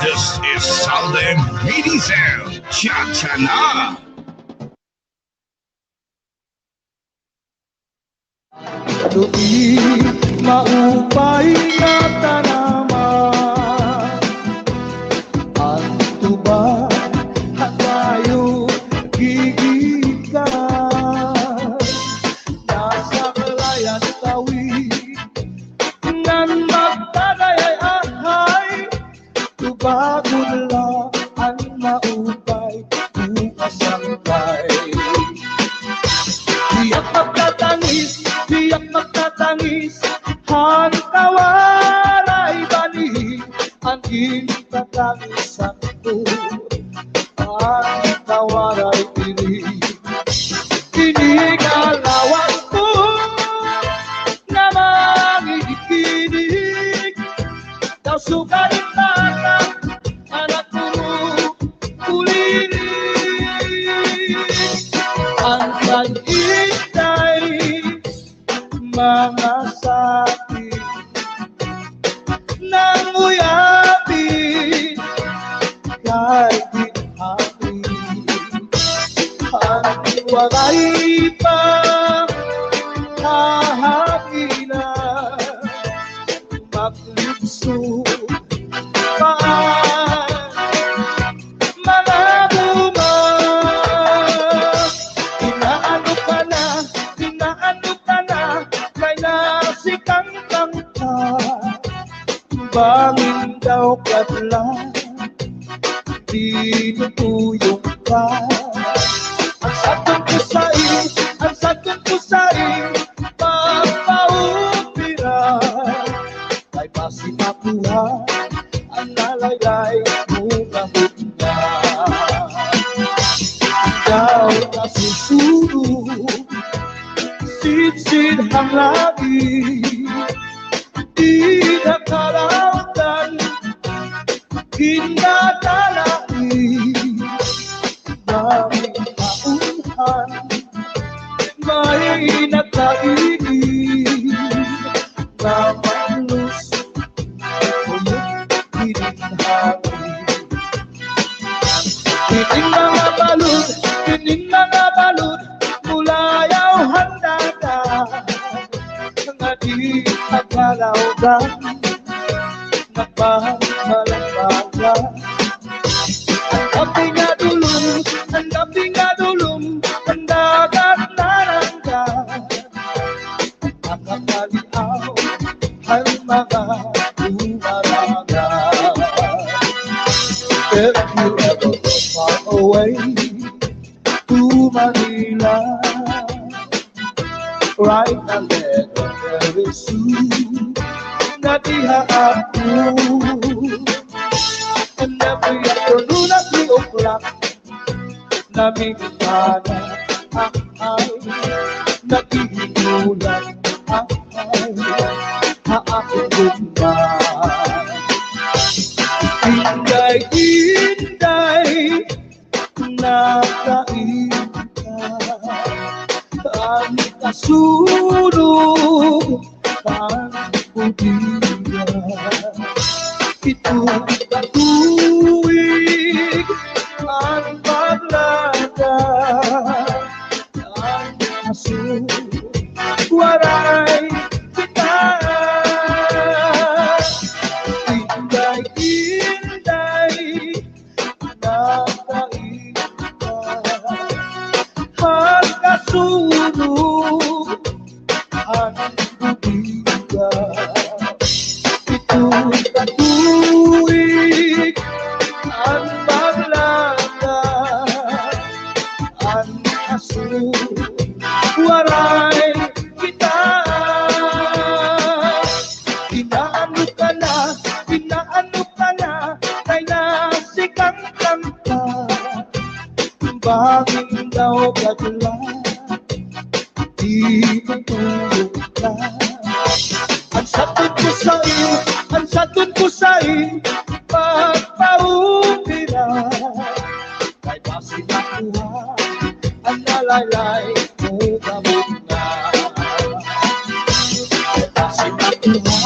This is Southern Medizel, Cha-cha-na! Tu'y maupay na tanaman, ang tuba at tayo gigikan. Nasa kalayan tawi nan magtagay-ay, tubagod lang ang maupay bukas ang kay. Tiyak magtatangis, ang tawaray bani, ang gintatangisan ko, ang tawaray pili. Kinigalawas ko na mangikinig, daw sukalit bata, anak ko ulirin. Ang pag-itay, mga sakit nang uyapin kahit dinhabi, ang wagay pa hahaginan, maglugso paan malabo man. Inaano ka na, kay nasikang kanta, bangin daw katla, tinutuyong ka. Ang sakit ko sa'yo, papaupira, ay masimakuha, ang nalaylay mo kahutna. Ikaw na susunod, sit-sit ang lagi, di nakalautan, kinatalaki, daming kaunhan, may nakainin, na malus, ulog hininghangin. Pining mga balud, mulayaw handada, nga di nagkalawdan, nagpahalabaga. Ang gabi nga dulot, Manila. Right na letter very soon. Nadiha ako. And every afternoon at 3 o'clock, namimigana ay naghihinulan ay haakuluman. Inday-inday nakainta ang kasulog ang pudiya. Ito'y katuwig ang paglakad ang aswaray kita. Inday-inday nakainta ang kasulog ang pudiya. Ito'y katuwig ang paglakad ang aswaray kita. Inaano ka na, kay nasikang kanta. Banging daw kadula, di matulog ka. Ang satun ko sa'yo, pagpaumira. Kay basi nakuha, ang nalaylay mo gamot na. Kay basi nakuha,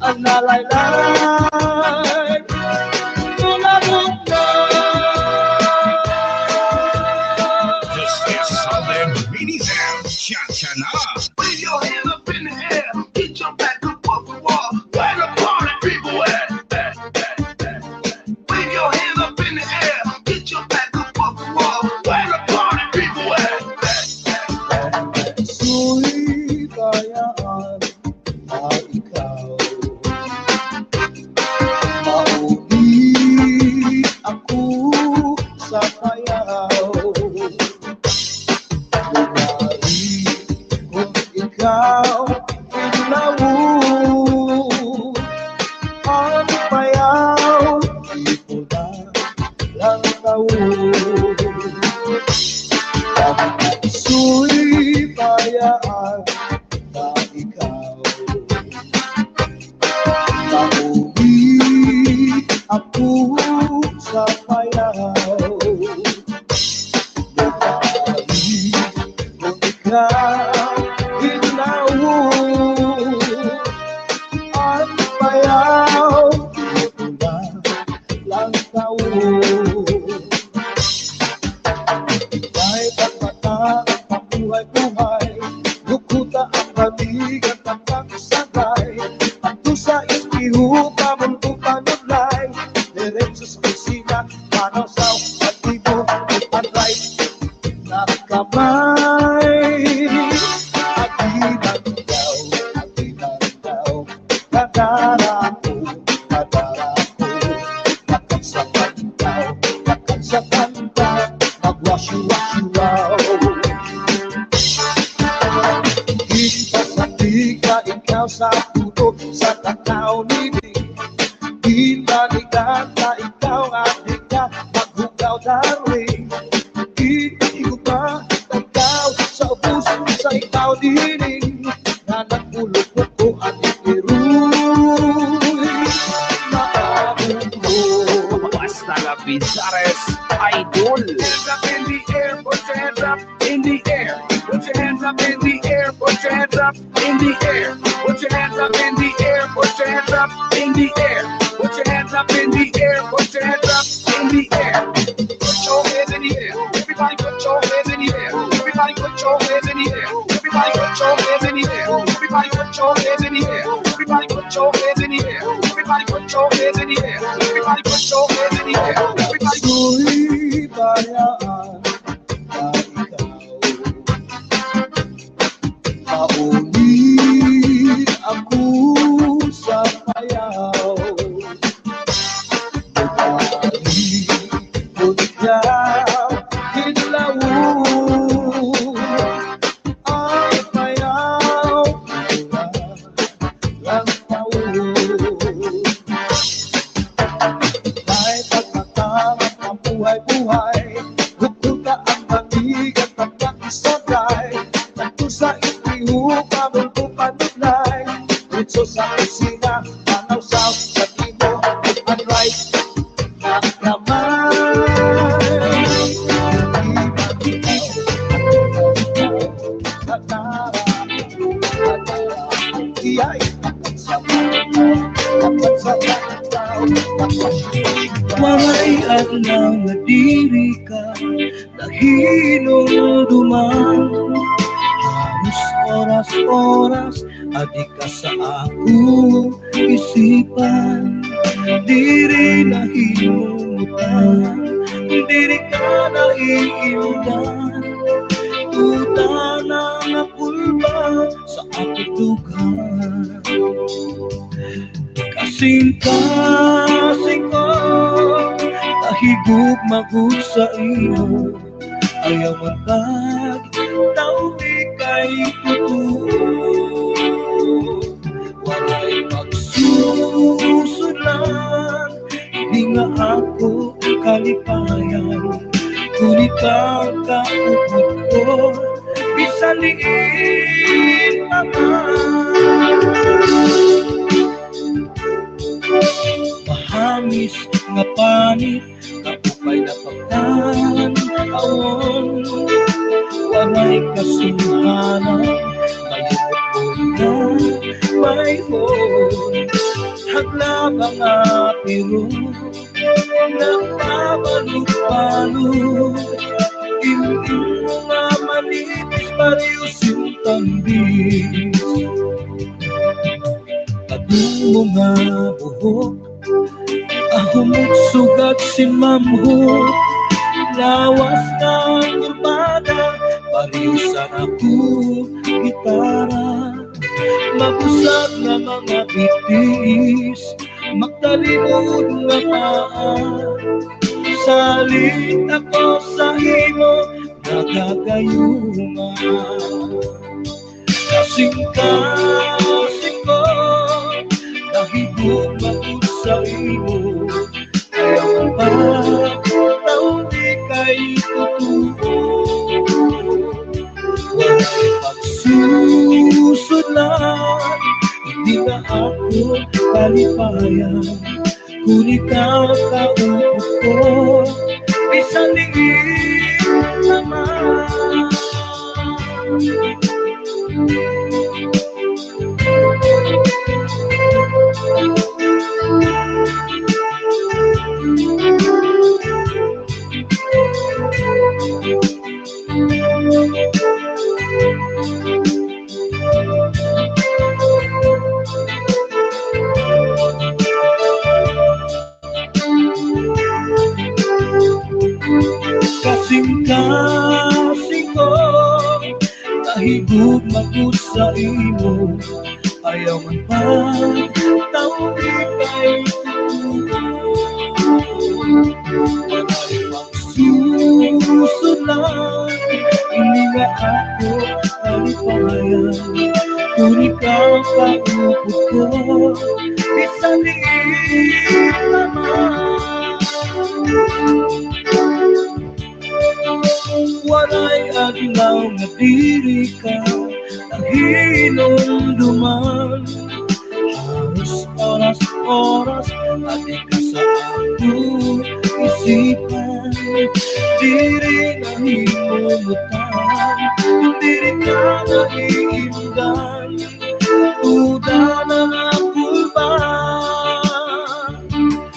ang nalaylay mo gamot na. This is Southern Mini Sound. Cha-cha-na. Wave your hands up in the air, get your back up off the wall. Where the party people at? Wave your hands up in the air, get your back up off the wall. Where the party people at? Su'y kayaan na ikaw, mauwi ako sa payaw. Lumari kung ikaw inlawon ang payaw, di ko na lang tawon. Su'y kayaan na ikaw, mauwi ako sa payaw. Lumari kung ikaw inlawon ang payaw, di ko na lang tawon. May pagmata ang pabuhay-buhay, lukuta ang kaligan ng pagsagay. At doon sa ispihuta mong tupanulay, diretso sa kusina, panaw sa pag-ibo, ipanray na kamay. Aginan daw, kadara ko, nakagsakan daw, mag-wash you out. Ipasabika ikaw sa puto, sa takaw nibig. Inanigata ikaw at ikaw, maghugaw darling. Itigo pa ikaw sa ubus, sa ikaw dining. Na nagpulot ko at ikiruy. Maabot mo. Basta la Pizares Idol. Hands up in the air, put your hands up in the air. Put your hands up in the air, put your hands up in the air. Put your hands up in the air, put your hands up in the air. Put your hands up in the air, put your hands up in the air. Put your hands in the air. Everybody put your hands in the air. Everybody put your hands in the air. Everybody put your hands in the air. Everybody put your hands in the air. Everybody put your hands in the air. Everybody put your hands in the air. Everybody put your hands in the air. Everybody. Su'y kayaan na ikaw, mauwi ako sa payaw. Lumari kung ikaw inlawon hinumduman. Halos oras-oras, adik ka sa ako isipan. Diri na himutan, diri ka na iindan. Tuta na napulba sa ako tugan. Kasing-kasing ko, tahigug magug sa iyo. Ayaw man tao di kay totoo. Walay magsusulan, hindi nga ako kalipayan. Kung ikaw kaupod ko, bisaliin naman. Mahamis nga panit, kapupay na pagtanawon. Walay kasuhanan, mayroon na mayroon. Hagla mga piro, nagpabalot-balot. Ilim mo nga manipis, parehos yung tambis. Kadung mo nga buhok, ahumot sugat si mamhot. Lawas ng kurbada, pariusan ako gitara. Mabusag na mga bitis, magtalimod nga paa. Salit ako sa imo, nagagayungan. Kasing-kasing ko, nahigog magod sa imo. Kaya magpataw di kay totoo. Walay pagsusulan, hindi na ako kalipayan. Kung ikaw kaupod ko, bisaliin naman. Kasing-kasing ko, nahigug magod sa imo. Ayaw man pagtaw di kay totoo. Walay magsusulan, hindi nga ako kalipayan. Kung ikaw kaupod ko, bisaliin naman. Walay adlaw nga diri ka naghinumduman. Halos oras-oras, adik ka sa ako isipan. Diri na hinumutan, diri ka na iindan. Uda na napulba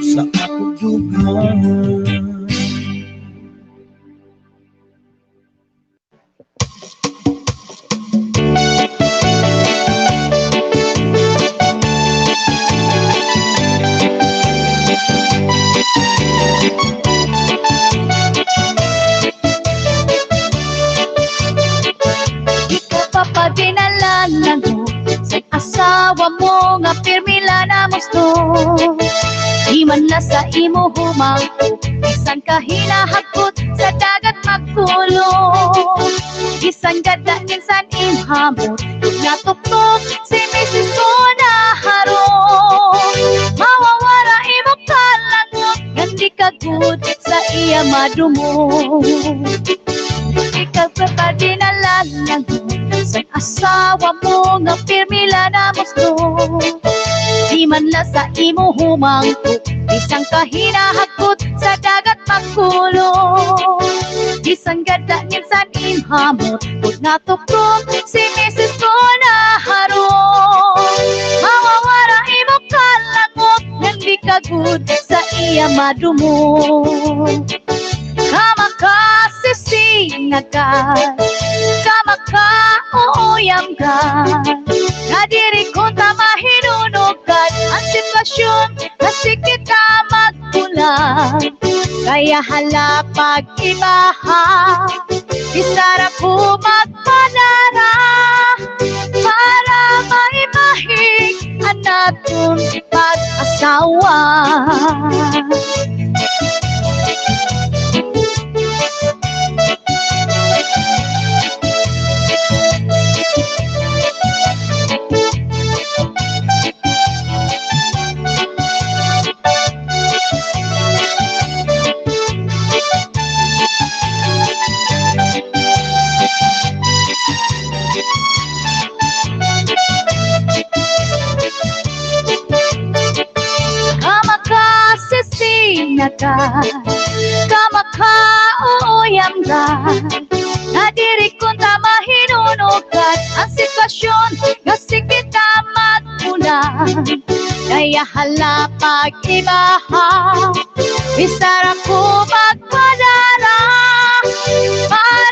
sa ako dugan. Dinalanan mo sa asawa mo nga pirmila na musto. Di man la sa imo humangko, isang kahinahagot sa dagat magkulo. Isang gada minsan imhamot, natuptok si Mrs. ko na harong. Mawawara imo kalangot, hindi ka good sa iya madumo. Ikaw pa dinalanan mo sa asawa mo nga pirmila na musto. Di man la sa imo humangko, isang kahinahagot sa dagat magkulo. Isang gada minsan imhamot, kung natuptok si Mrs. ko na harong. Mawawara imo kalangot, hindi ka good sa iya madumo. Kamakasisi sinagat kamakauyam ka nadiri ko tama hinunugat ang sitwasyon kasi kita magkulang kaya hala pag-ibaha isarap po magpanara para maimahig ang natong pag-asawa. Kamakauyam ka nadiri kung tama hinunugat ang sitwasyon kasi kita magkulang kaya hala pag-ibaha isarap